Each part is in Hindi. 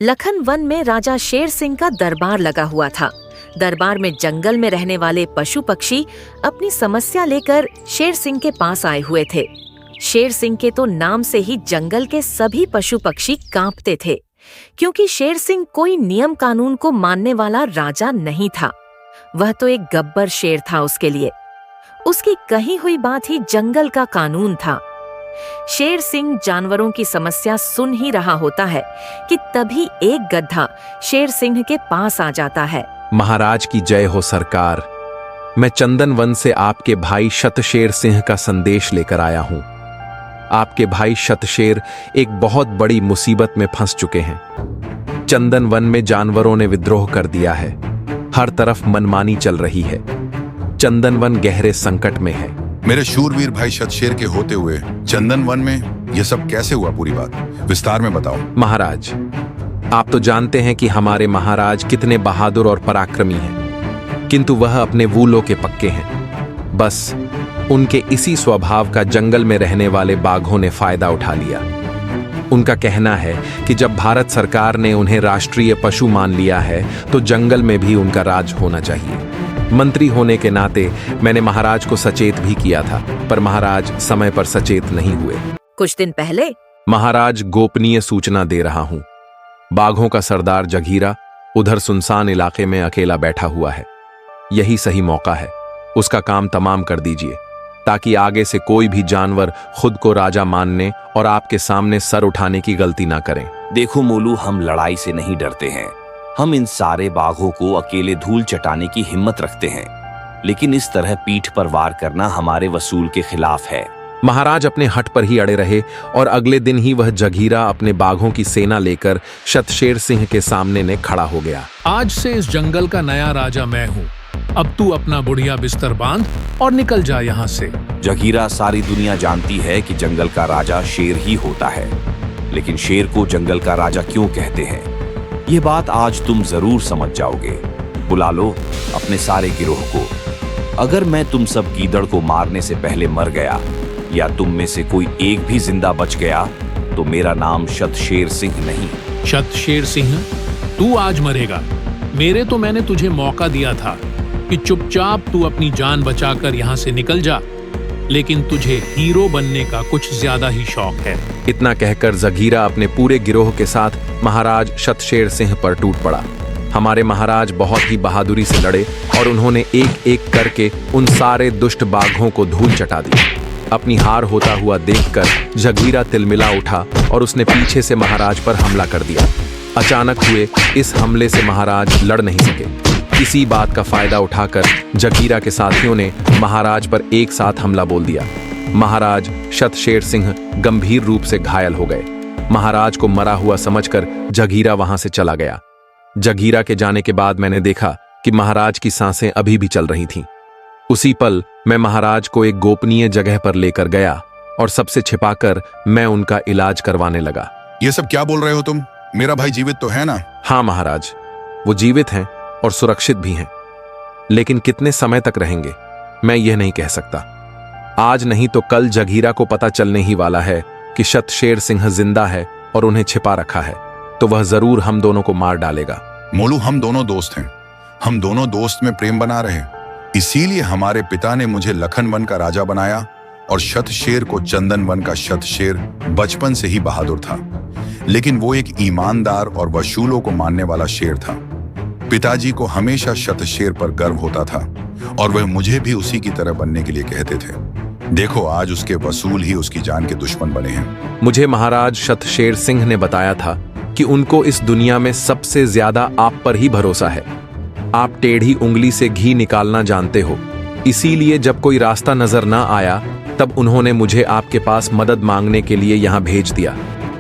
लखन वन में राजा शेर सिंह का दरबार लगा हुआ था। दरबार में जंगल में रहने वाले पशु पक्षी अपनी समस्या लेकर शेर सिंह के पास आए हुए थे। शेर सिंह के तो नाम से ही जंगल के सभी पशु पक्षी कांपते थे, क्योंकि शेर सिंह कोई नियम कानून को मानने वाला राजा नहीं था। वह तो एक गब्बर शेर था। उसके लिए उसकी कही हुई बात ही जंगल का कानून था। शेर सिंह जानवरों की समस्या सुन ही रहा होता है कि तभी एक गधा शेर सिंह के पास आ जाता है। महाराज की जय हो सरकार। मैं चंदन वन से आपके भाई शतशेर सिंह का संदेश लेकर आया हूं। आपके भाई शतशेर एक बहुत बड़ी मुसीबत में फंस चुके हैं। चंदन वन में जानवरों ने विद्रोह कर दिया है। हर तरफ मनमानी चल रही है। चंदन वन गहरे संकट में है। मेरे शूरवीर भाई शतशेर के होते हुए चंदन वन में यह सब कैसे हुआ? पूरी बात विस्तार में बताओ। महाराज, आप तो जानते हैं कि हमारे महाराज कितने बहादुर और पराक्रमी हैं, किंतु वह अपने वूलों के पक्के हैं। बस उनके इसी स्वभाव का जंगल में रहने वाले बाघों ने फायदा उठा लिया। उनका कहना है कि जब भारत सरकार ने उन्हें राष्ट्रीय पशु मान लिया है तो जंगल में भी उनका राज होना चाहिए। मंत्री होने के नाते मैंने महाराज को सचेत भी किया था, पर महाराज समय पर सचेत नहीं हुए। कुछ दिन पहले महाराज, गोपनीय सूचना दे रहा हूं। बाघों का सरदार जघीरा उधर सुनसान इलाके में अकेला बैठा हुआ है। यही सही मौका है। उसका काम तमाम कर दीजिए, ताकि आगे से कोई भी जानवर खुद को राजा मानने और आपके सामने सर उठाने की गलती ना करें। देखो मोलू, हम लड़ाई से नहीं डरते हैं। हम इन सारे बाघों को अकेले धूल चटाने की हिम्मत रखते हैं, लेकिन इस तरह पीठ पर वार करना हमारे वसूल के खिलाफ है। महाराज अपने हट पर ही अड़े रहे और अगले दिन ही वह जघीरा अपने बाघों की सेना लेकर शतशेर सिंह के सामने ने खड़ा हो गया। आज से इस जंगल का नया राजा मैं हूँ। अब तू अपना बुढ़िया बिस्तर बांध और निकल जा यहाँ से। जघीरा, सारी दुनिया जानती है कि जंगल का राजा शेर ही होता है, लेकिन शेर को जंगल का राजा क्यों कहते हैं, ये बात आज तुम जरूर समझ जाओगे। बुला लो अपने सारे गिरोह को। अगर मैं तुम सब गीदड़ को मारने से पहले मर गया या तुम में से कोई एक भी जिंदा बच गया तो मेरा नाम शतशेर सिंह नहीं। शतशेर सिंह, तू आज मरेगा। मैंने तुझे मौका दिया था कि चुपचाप तू अपनी जान बचाकर यहाँ से निकल जा, लेकिन तुझे हीरो बनने का कुछ ज्यादा ही शौक है। इतना कहकर जघीरा अपने पूरे गिरोह के साथ महाराज शतशेर सिंह पर टूट पड़ा। हमारे महाराज बहुत ही बहादुरी से लड़े और उन्होंने एक एक करके उन सारे दुष्ट बाघों को धूल चटा दी। अपनी हार होता हुआ देखकर जघीरा तिलमिला उठा और उसने पीछे से महाराज पर हमला कर दिया। अचानक हुए इस हमले से महाराज लड़ नहीं सके। इसी बात का फायदा उठाकर जघीरा के साथियों ने महाराज पर एक साथ हमला बोल दिया। महाराज शतशेर सिंह गंभीर रूप से घायल हो गए। महाराज को मरा हुआ समझकर जघीरा वहां से चला गया। जघीरा के जाने के बाद मैंने देखा कि महाराज की सांसें अभी भी चल रही थीं। उसी पल मैं महाराज को एक गोपनीय जगह पर लेकर गया और सबसे छिपाकर मैं उनका इलाज करवाने लगा। ये सब क्या बोल रहे हो तुम? मेरा भाई जीवित तो है ना? हाँ महाराज, वो जीवित हैं और सुरक्षित भी हैं, लेकिन कितने समय तक रहेंगे मैं यह नहीं कह सकता। आज नहीं तो कल जघीरा को पता चलने ही वाला है कि शतशेर सिंह जिंदा है और उन्हें छिपा रखा है, तो वह जरूर हम दोनों को मार डालेगा। मोलू, हम दोनों दोस्त हैं। हम दोनों दोस्त में प्रेम बना रहे, इसीलिए हमारे पिता ने मुझे लखन वन का राजा बनाया और शतशेर को चंदन वन का शतशेर। बचपन से ही बहादुर था, लेकिन वो एक ईमानदार और वसूलों को मानने वाला शेर था। पिताजी को हमेशा शतशेर पर गर्व होता था और वह मुझे भी उसी की तरह बनने के लिए कहते थे। देखो, आज उसके वसूल ही उसकी जान के दुश्मन बने हैं। मुझे महाराज शतशेर सिंह ने बताया था कि उनको इस दुनिया में सबसे ज्यादा आप पर ही भरोसा है। आप टेढ़ी उंगली से घी निकालना जानते हो, इसीलिए जब कोई रास्ता नजर ना आया तब उन्होंने मुझे आपके पास मदद मांगने के लिए यहाँ भेज दिया।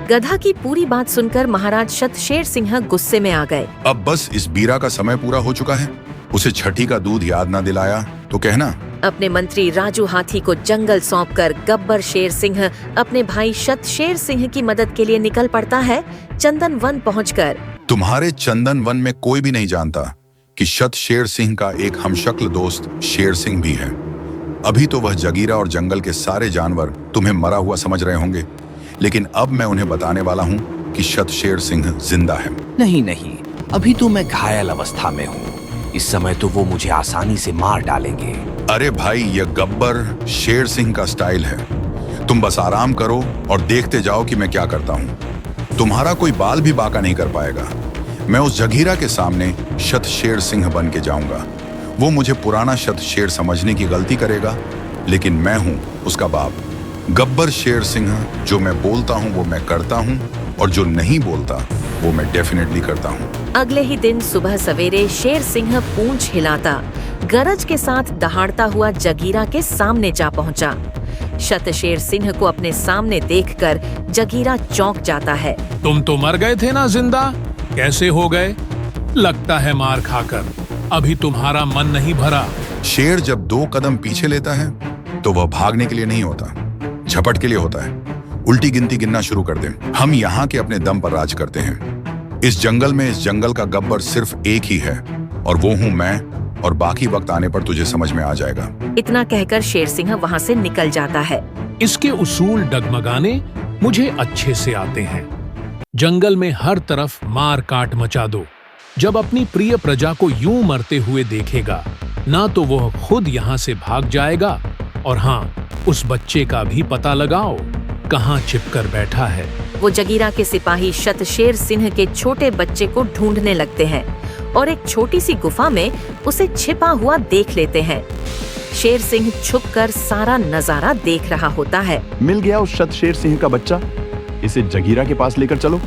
गधा की पूरी बात सुनकर महाराज शतशेर सिंह गुस्से में आ गए। अब बस इस बीरा का समय पूरा हो चुका है। उसे छठी का दूध याद ना दिलाया तो कहना। अपने मंत्री राजू हाथी को जंगल सौंपकर गब्बर शेर सिंह अपने भाई शतशेर सिंह की मदद के लिए निकल पड़ता है। चंदन वन पहुंचकर तुम्हारे चंदन वन में कोई भी नहीं जानता कि शतशेर सिंह का एक हमशक्ल दोस्त शेर सिंह भी है। अभी तो वह जगीरा और जंगल के सारे जानवर तुम्हें मरा हुआ समझ रहे होंगे, लेकिन अब मैं उन्हें बताने वाला हूं कि शतशेर सिंह जिंदा है। नहीं नहीं, अभी तो मैं घायल अवस्था में हूँ। इस समय तो वो मुझे आसानी से मार डालेंगे। अरे भाई, ये गब्बर शेर सिंह का स्टाइल है। तुम बस आराम करो और देखते जाओ कि मैं क्या करता हूँ। तुम्हारा कोई बाल भी बाका नहीं कर पाएगा। मैं उस जगीरा के सामने शतशेर सिंह बन के जाऊंगा। वो मुझे पुराना शतशेर समझने की गलती करेगा, लेकिन मैं हूँ उसका बाप। गब्बर शेर सिंह, जो मैं बोलता हूँ वो मैं करता हूँ, और जो नहीं बोलता वो मैं डेफिनेटली करता हूँ। अगले ही दिन सुबह सवेरे शेर सिंह पूंछ हिलाता गरज के साथ दहाड़ता हुआ जगीरा के सामने जा पहुंचा। शतशेर सिंह को अपने सामने देखकर जगीरा चौंक जाता है। तुम तो मर गए थे ना जिंदा, कैसे हो गए? लगता है मार खाकर अभी तुम्हारा मन नहीं भरा। शेर जब 2 कदम पीछे लेता है तो वह भागने के लिए नहीं होता, झपट के लिए होता है। उल्टी गिनती गिनना शुरू कर दे। हम यहाँ के अपने दम पर राज करते हैं। इस जंगल में इस जंगल का गब्बर सिर्फ एक ही है, और वो हूँ मैं। और बाकी वक्त आने पर तुझे समझ में आ जाएगा। इतना कहकर शेर सिंह वहाँ से निकल जाता है। इसके उसूल डगमगाने मुझे अच्छे से आते हैं। जंगल में हर तरफ मार काट मचा दो। जब अपनी प्रिय प्रजा को यूं मरते हुए देखेगा, ना तो वह खुद यहाँ से भाग जाएगा, और हाँ, उस बच्चे का भी पता लगाओ कहाँ छिपकर बैठा है। वो जगीरा के सिपाही शतशेर सिंह के छोटे बच्चे को ढूंढने लगते हैं और एक छोटी सी गुफा में उसे छिपा हुआ देख लेते हैं। शेर सिंह छुपकर सारा नजारा देख रहा होता है। मिल गया उस शतशेर सिंह का बच्चा। इसे जगीरा के पास लेकर चलो,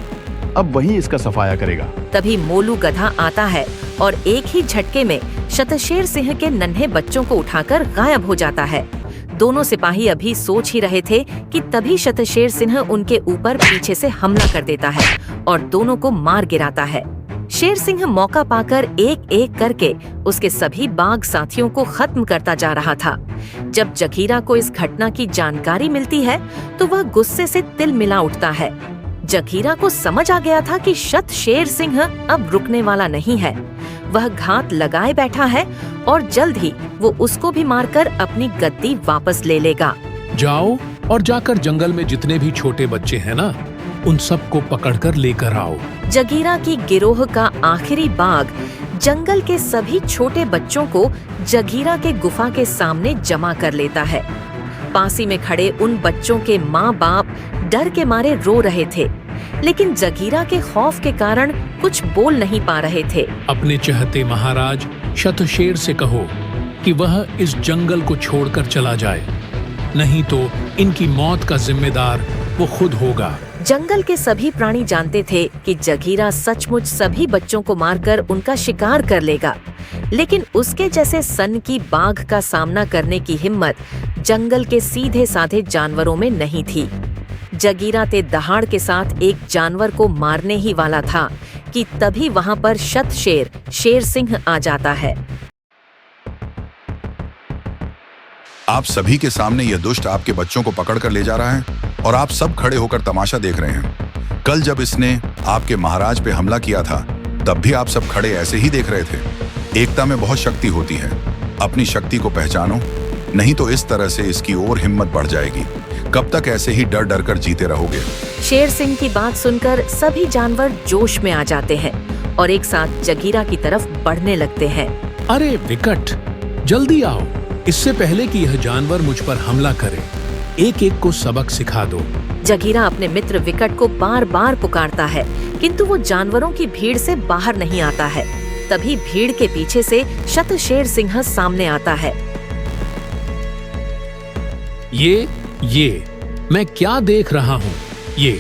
अब वही इसका सफाया करेगा। तभी मोलू गधा आता है और एक ही झटके में शतशेर सिंह के नन्हे बच्चों को उठाकर गायब हो जाता है। दोनों सिपाही अभी सोच ही रहे थे कि तभी शतशेर सिंह उनके ऊपर पीछे से हमला कर देता है और दोनों को मार गिराता है। शेर सिंह मौका पाकर एक एक करके उसके सभी बाघ साथियों को खत्म करता जा रहा था। जब जगीरा को इस घटना की जानकारी मिलती है तो वह गुस्से से तिलमिला उठता है। जगीरा को समझ आ गया था कि शतशेर सिंह अब रुकने वाला नहीं है। वह घात लगाए बैठा है और जल्द ही वो उसको भी मारकर अपनी गद्दी वापस ले लेगा। जाओ और जाकर जंगल में जितने भी छोटे बच्चे हैं ना, उन सबको पकड़कर लेकर आओ। जगीरा की गिरोह का आखिरी बाघ जंगल के सभी छोटे बच्चों को जगीरा के गुफा के सामने जमा कर लेता है। पासी में खड़े उन बच्चों के माँ बाप डर के मारे रो रहे थे, लेकिन जगीरा के खौफ के कारण कुछ बोल नहीं पा रहे थे। अपने चहते महाराज शतशेर से कहो कि वह इस जंगल को छोड़कर चला जाए, नहीं तो इनकी मौत का जिम्मेदार वो खुद होगा। जंगल के सभी प्राणी जानते थे कि जगीरा सचमुच सभी बच्चों को मारकर उनका शिकार कर लेगा, लेकिन उसके जैसे सन की बाघ का सामना करने की हिम्मत जंगल के सीधे साधे जानवरों में नहीं थी। जगीरा ते दहाड़ के साथ एक जानवर को मारने ही वाला था कि तभी वहां पर शतशेर शेर सिंह आ जाता है। आप सभी के सामने यह दुष्ट आपके बच्चों को पकड़ कर ले जा रहा है और आप सब खड़े होकर तमाशा देख रहे हैं। कल जब इसने आपके महाराज पे हमला किया था, तब भी आप सब खड़े ऐसे ही देख रहे थे। एकता में बहुत शक्ति होती है। अपनी शक्ति को पहचानो, नहीं तो इस तरह से इसकी और हिम्मत बढ़ जाएगी। कब तक ऐसे ही डर डर कर जीते रहोगे? शेर सिंह की बात सुनकर सभी जानवर जोश में आ जाते हैं और एक साथ जगीरा की तरफ बढ़ने लगते हैं। अरे विकट, जल्दी आओ, इससे पहले कि यह जानवर मुझ पर हमला करे। एक एक को सबक सिखा दो। जगीरा अपने मित्र विकट को बार बार पुकारता है, किंतु वो जानवरों की भीड़ से बाहर नहीं आता है। तभी भीड़ के पीछे से शतशेर सिंह सामने आता है। ये मैं क्या देख रहा हूँ? ये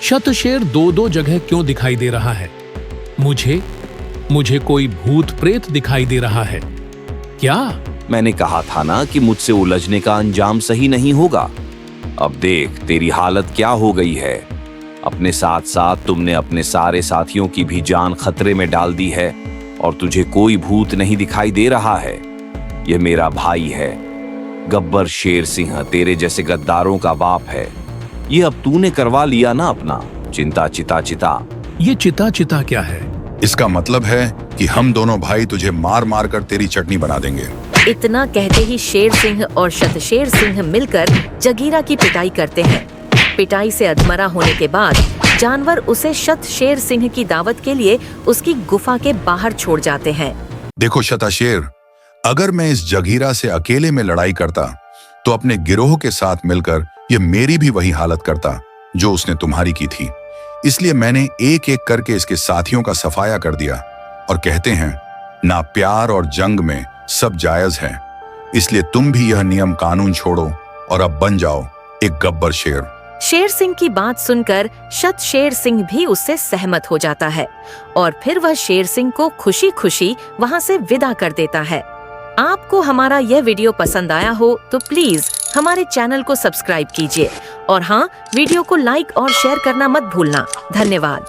शतशेर दो जगह क्यों दिखाई दे रहा है? मुझे कोई भूत प्रेत दिखाई दे रहा है क्या? मैंने कहा था ना कि मुझसे उलझने का अंजाम सही नहीं होगा। अब देख तेरी हालत क्या हो गई है। अपने साथ साथ तुमने अपने सारे साथियों की भी जान खतरे में डाल दी है और तुझे कोई भूत नहीं दिखाई दे रहा है। यह मेरा भाई है, गब्बर शेर सिंह, तेरे जैसे गद्दारों का बाप है। ये अब तूने करवा लिया ना अपना चिंता चिता। ये चिता क्या है? इसका मतलब है कि हम दोनों भाई तुझे मार मार कर तेरी चटनी बना देंगे। इतना कहते ही शेर सिंह और शतशेर सिंह मिलकर जगीरा की पिटाई करते हैं। पिटाई से अधमरा होने के बाद जानवर उसे शत शेर सिंह की दावत के लिए उसकी गुफा के बाहर छोड़ जाते हैं। देखो शतशेर, अगर मैं इस जगीरा से अकेले में लड़ाई करता तो अपने गिरोह के साथ मिलकर यह मेरी भी वही हालत करता जो उसने तुम्हारी की थी। इसलिए मैंने एक एक करके इसके साथियों का सफाया कर दिया। और कहते हैं ना, प्यार और जंग में सब जायज है। इसलिए तुम भी यह नियम कानून छोड़ो और अब बन जाओ एक गब्बर शेर। शेर सिंह की बात सुनकर शत शेर सिंह भी उससे सहमत हो जाता है और फिर वह शेर सिंह को खुशी खुशी वहां से विदा कर देता है। आपको हमारा यह वीडियो पसंद आया हो तो प्लीज हमारे चैनल को सब्सक्राइब कीजिए और हाँ, वीडियो को लाइक और शेयर करना मत भूलना। धन्यवाद।